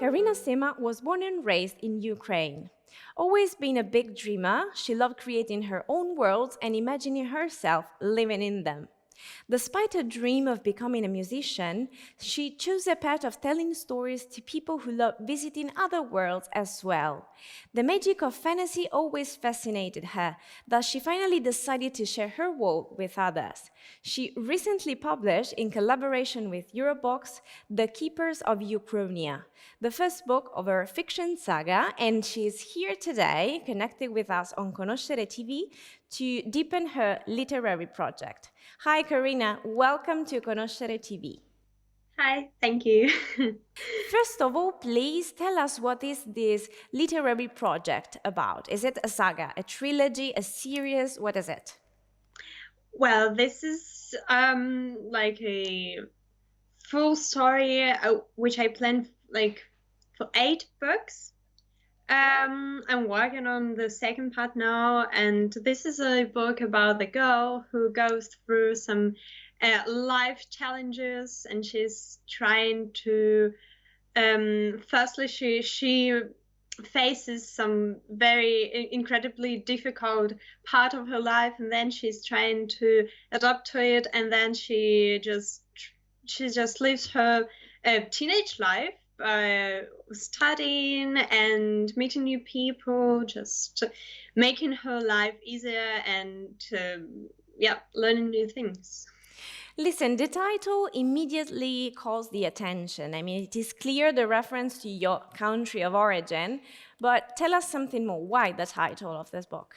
Karina Sema was born and raised in Ukraine. Always being a big dreamer, she loved creating her own worlds and imagining herself living in them. Despite her dream of becoming a musician, she chose a path of telling stories to people who love visiting other worlds as well. The magic of fantasy always fascinated her, thus she finally decided to share her world with others. She recently published, in collaboration with Eurobox, The Keepers of Ukronia, the first book of her fiction saga, and she is here today, connected with us on Conoscere TV, to deepen her literary project. Hi, Karina. Welcome to Conoscere TV. Hi, thank you. First of all, please tell us what is this literary project about? Is it a saga, a trilogy, a series? What is it? Well, this is like a full story which I planned like for 8 books. I'm working on the second part now, and this is a book about the girl who goes through some life challenges, and she's trying to. Firstly, she faces some very incredibly difficult part of her life, and then she's trying to adapt to it, and then she just lives her teenage life, studying and meeting new people, just making her life easier and learning new things. Listen, the title immediately calls the attention. I mean, it is clear the reference to your country of origin, but tell us something more. Why the title of this book?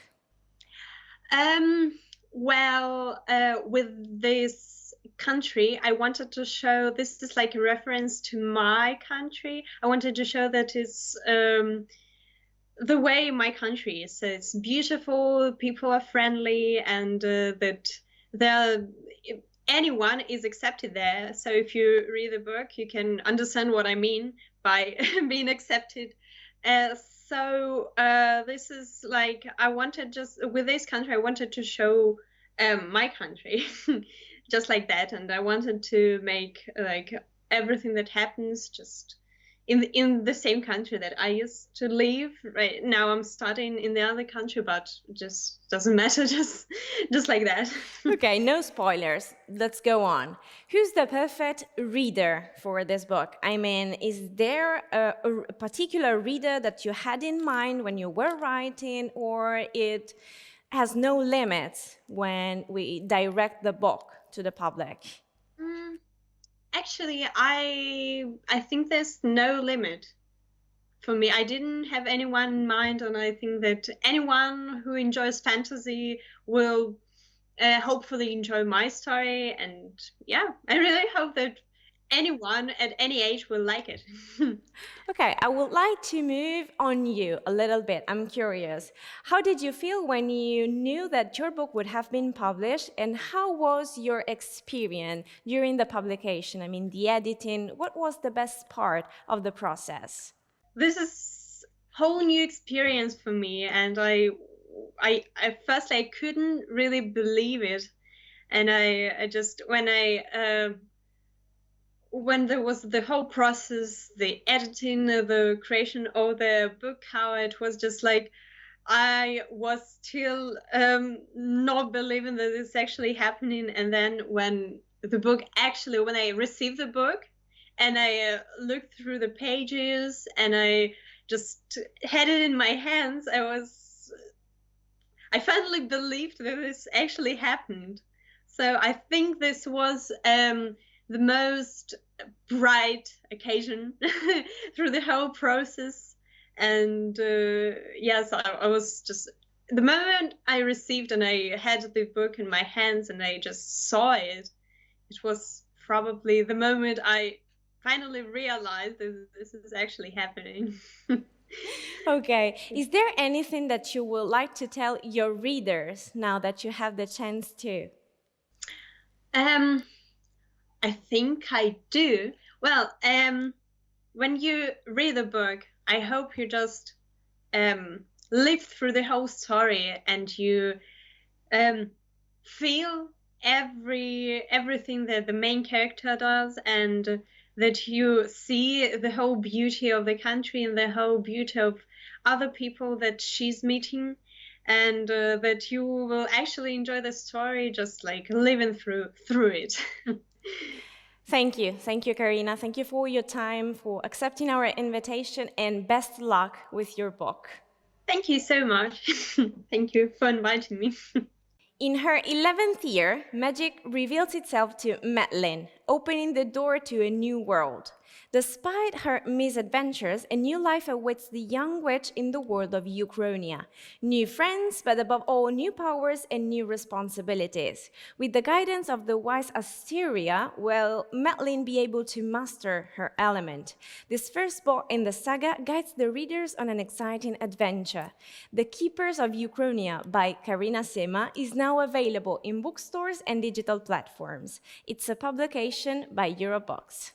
With this country, I wanted to show, this is like a reference to my country. I wanted to show that it's the way my country is. So it's beautiful, people are friendly, and that anyone is accepted there. So if you read the book, you can understand what I mean by being accepted. This is like, with this country, I wanted to show my country just like that. And I wanted to make like everything that happens just in the same country that I used to live. Right now I'm studying in the other country, but just doesn't matter, just like that. Okay, no spoilers. Let's go on. Who's the perfect reader for this book? I mean, is there a particular reader that you had in mind when you were writing, or it has no limits when we direct the book to the public? Actually, I think there's no limit for me. I didn't have anyone in mind, and I think that anyone who enjoys fantasy will hopefully enjoy my story. And yeah, I really hope that anyone at any age will like it. Okay, I would like to move on you a little bit. I'm curious. How did you feel when you knew that your book would have been published, and how was your experience during the publication? I mean, the editing, what was the best part of the process? This is a whole new experience for me, and I first I couldn't really believe it, and I just when there was the whole process, the editing, the creation of the book, how it was just like I was still not believing that it's actually happening. And then when I received the book and I looked through the pages and I just had it in my hands, I finally believed that this actually happened. So I think this was the most bright occasion through the whole process. And yes, I was just, the moment I received and I had the book in my hands and I just saw it, it was probably the moment I finally realized that this is actually happening. Okay, is there anything that you would like to tell your readers now that you have the chance to? I think I do. Well, when you read a book, I hope you just live through the whole story and you feel everything that the main character does, and that you see the whole beauty of the country and the whole beauty of other people that she's meeting, and that you will actually enjoy the story just like living through it. Thank you, Karina. Thank you for your time, for accepting our invitation, and best luck with your book. Thank you so much. Thank you for inviting me. In her 11th year, magic reveals itself to Madeline, opening the door to a new world. Despite her misadventures, a new life awaits the young witch in the world of Ukronia. New friends, but above all, new powers and new responsibilities. With the guidance of the wise Asteria, will Madeline be able to master her element? This first book in the saga guides the readers on an exciting adventure. The Keepers of Ukronia by Karina Sema is now available in bookstores and digital platforms. It's a publication by Eurobox.